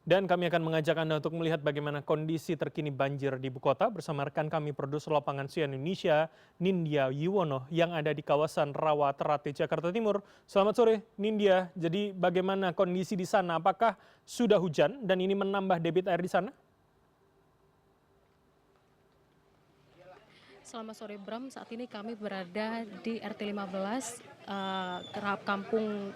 Dan kami akan mengajak Anda untuk melihat bagaimana kondisi terkini banjir di ibu kota bersama rekan kami produser lapangan CNN Indonesia, Nindya Yuwono, yang ada di kawasan Rawaterate, Jakarta Timur. Selamat sore, Nindya. Jadi bagaimana kondisi di sana? Apakah sudah hujan dan ini menambah debit air di sana? Selamat sore Bram, saat ini kami berada di RT 15 Kampung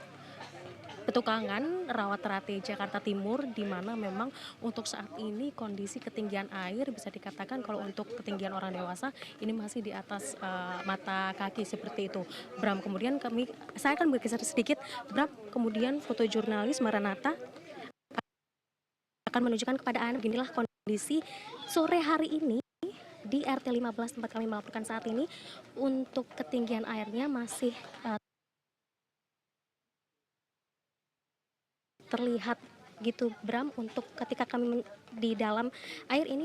Petukangan, Rawaterate, Jakarta Timur, di mana memang untuk saat ini kondisi ketinggian air bisa dikatakan kalau untuk ketinggian orang dewasa ini masih di atas mata kaki seperti itu. Bram, kemudian saya akan bergeser sedikit. Bram, kemudian foto jurnalis Maranatha akan menunjukkan kepada Anda beginilah kondisi sore hari ini di RT 15 tempat kami melaporkan saat ini. Untuk ketinggian airnya masih terlihat gitu Bram. Untuk ketika kami di dalam air ini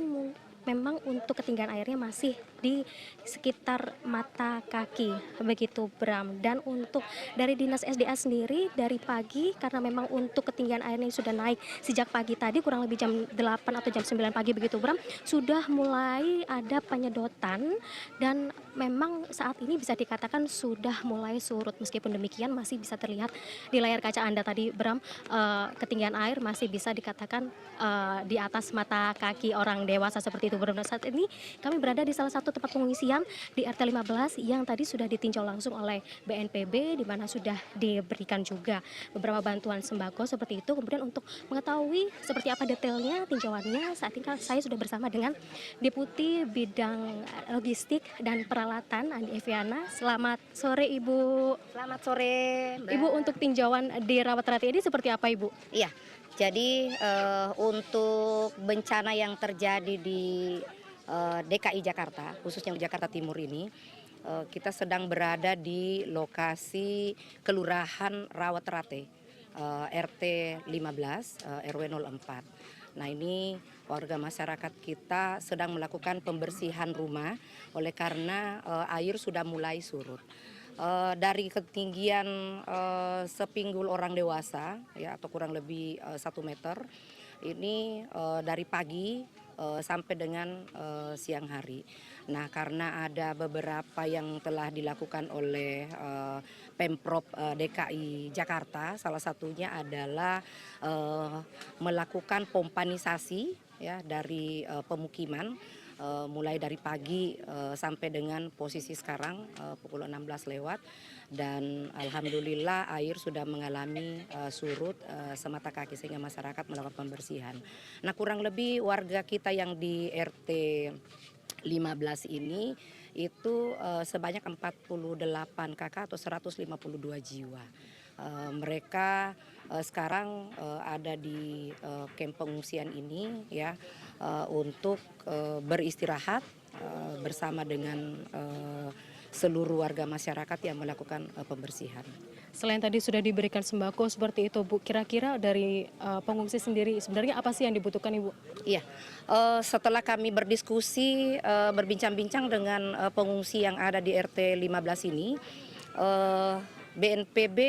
memang untuk ketinggian airnya masih di sekitar mata kaki begitu Bram. Dan untuk dari Dinas SDA sendiri dari pagi, karena memang untuk ketinggian airnya sudah naik sejak pagi tadi kurang lebih jam 8 atau jam 9 pagi begitu Bram, sudah mulai ada penyedotan dan memang saat ini bisa dikatakan sudah mulai surut. Meskipun demikian masih bisa terlihat di layar kaca Anda tadi Bram, ketinggian air masih bisa dikatakan di atas mata kaki orang dewasa seperti itu. Benar-benar saat ini kami berada di salah satu tempat pengungsian di RT 15 yang tadi sudah ditinjau langsung oleh BNPB, di mana sudah diberikan juga beberapa bantuan sembako seperti itu. Kemudian untuk mengetahui seperti apa detailnya tinjauannya, saat ini saya sudah bersama dengan Deputi Bidang Logistik dan Peralatan Andi Eviana. Selamat sore Ibu. Selamat sore, Mbak. Ibu, untuk tinjauan di Rawaterate ini seperti apa Ibu? Iya, jadi untuk bencana yang terjadi di DKI Jakarta, khususnya Jakarta Timur ini, kita sedang berada di lokasi Kelurahan Rawaterate, RT 15, RW 04. Nah, ini warga masyarakat kita sedang melakukan pembersihan rumah oleh karena air sudah mulai surut. Dari ketinggian sepinggul orang dewasa ya, atau kurang lebih 1 meter ini dari pagi sampai dengan siang hari. Nah, karena ada beberapa yang telah dilakukan oleh Pemprov DKI Jakarta, salah satunya adalah melakukan pompanisasi ya dari pemukiman. Mulai dari pagi sampai dengan posisi sekarang pukul 16 lewat, dan alhamdulillah air sudah mengalami surut semata kaki sehingga masyarakat melakukan pembersihan. Nah, kurang lebih warga kita yang di RT 15 ini itu sebanyak 48 kakak atau 152 jiwa. Mereka sekarang ada di kamp pengungsian ini ya, untuk beristirahat bersama dengan seluruh warga masyarakat yang melakukan pembersihan. Selain tadi sudah diberikan sembako seperti itu Bu, kira-kira dari pengungsi sendiri sebenarnya apa sih yang dibutuhkan Ibu? Iya, setelah kami berdiskusi, berbincang-bincang dengan pengungsi yang ada di RT 15 ini, BNPB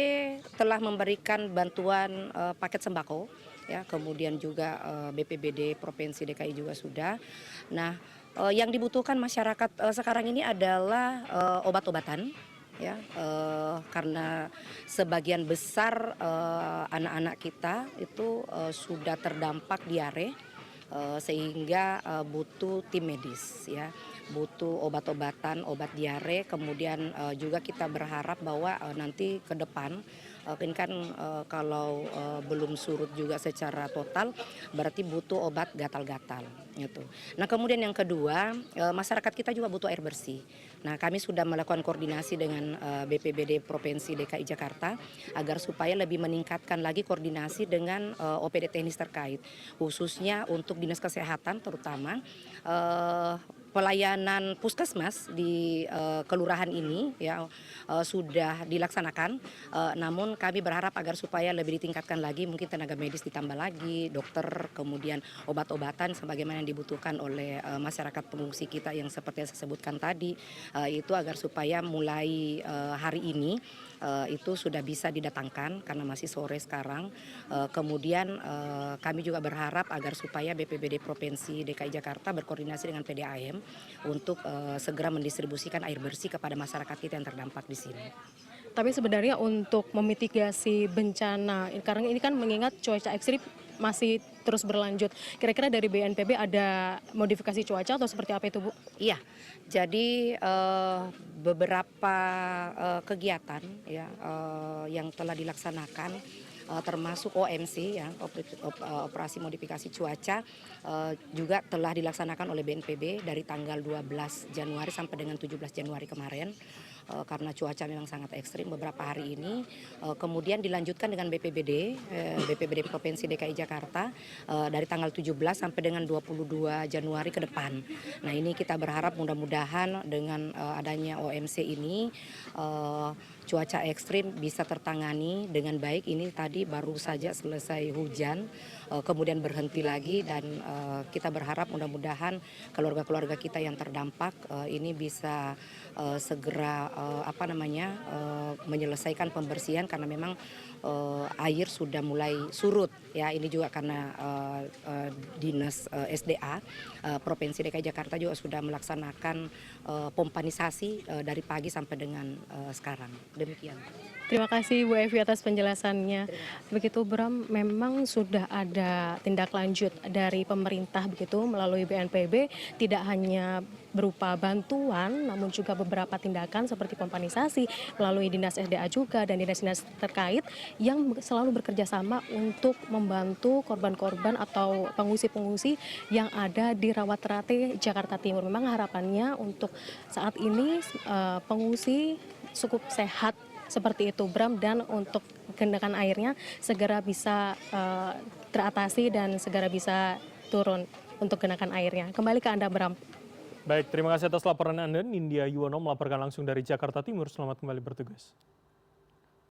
telah memberikan bantuan paket sembako, ya, kemudian juga BPBD Provinsi DKI juga sudah. Nah, yang dibutuhkan masyarakat sekarang ini adalah obat-obatan. Ya, karena sebagian besar anak-anak kita itu sudah terdampak diare, sehingga butuh tim medis ya, butuh obat-obatan, obat diare. Kemudian juga kita berharap bahwa nanti ke depan ini kan kalau belum surut juga secara total, berarti butuh obat gatal-gatal gitu. Nah, kemudian yang kedua, masyarakat kita juga butuh air bersih. Nah, kami sudah melakukan koordinasi dengan BPBD Provinsi DKI Jakarta agar supaya lebih meningkatkan lagi koordinasi dengan OPD teknis terkait, khususnya untuk dinas kesehatan, terutama pelayanan puskesmas di kelurahan ini ya sudah dilaksanakan, namun kami berharap agar supaya lebih ditingkatkan lagi, mungkin tenaga medis ditambah lagi, dokter, kemudian obat-obatan sebagaimana yang dibutuhkan oleh masyarakat pengungsi kita yang seperti yang saya sebutkan tadi, itu agar supaya mulai hari ini itu sudah bisa didatangkan karena masih sore sekarang. Kemudian kami juga berharap agar supaya BPBD Provinsi DKI Jakarta berkoordinasi dengan PDAM untuk segera mendistribusikan air bersih kepada masyarakat kita yang terdampak di sini. Tapi sebenarnya untuk memitigasi bencana, karena ini kan mengingat cuaca ekstrim masih terus berlanjut. Kira-kira dari BNPB ada modifikasi cuaca atau seperti apa itu, Bu? Iya, jadi beberapa kegiatan ya yang telah dilaksanakan termasuk OMC ya operasi modifikasi cuaca juga telah dilaksanakan oleh BNPB dari tanggal 12 Januari sampai dengan 17 Januari kemarin. Karena cuaca memang sangat ekstrim beberapa hari ini. Kemudian dilanjutkan dengan BPBD Provinsi DKI Jakarta dari tanggal 17 sampai dengan 22 Januari ke depan. Nah ini kita berharap mudah-mudahan dengan adanya OMC ini cuaca ekstrim bisa tertangani dengan baik. Ini tadi baru saja selesai hujan, kemudian berhenti lagi dan kita berharap mudah-mudahan keluarga-keluarga kita yang terdampak ini bisa segera menyelesaikan pembersihan karena memang air sudah mulai surut ya. Ini juga karena Dinas SDA Provinsi DKI Jakarta juga sudah melaksanakan pompanisasi dari pagi sampai dengan sekarang. Demikian. Terima kasih Bu Evi atas penjelasannya. Begitu Bram, memang sudah ada tindak lanjut dari pemerintah begitu melalui BNPB, tidak hanya berupa bantuan namun juga beberapa tindakan seperti pompanisasi melalui Dinas SDA juga dan dinas-dinas terkait yang selalu bekerja sama untuk membantu korban-korban atau pengungsi-pengungsi yang ada di Rawat-Terate Jakarta Timur. Memang harapannya untuk saat ini pengungsi cukup sehat seperti itu Bram, dan untuk genangan airnya segera bisa teratasi dan segera bisa turun untuk genangan airnya. Kembali ke Anda Bram. Baik, terima kasih atas laporan Anda. Nindya Yuwono melaporkan langsung dari Jakarta Timur. Selamat kembali bertugas.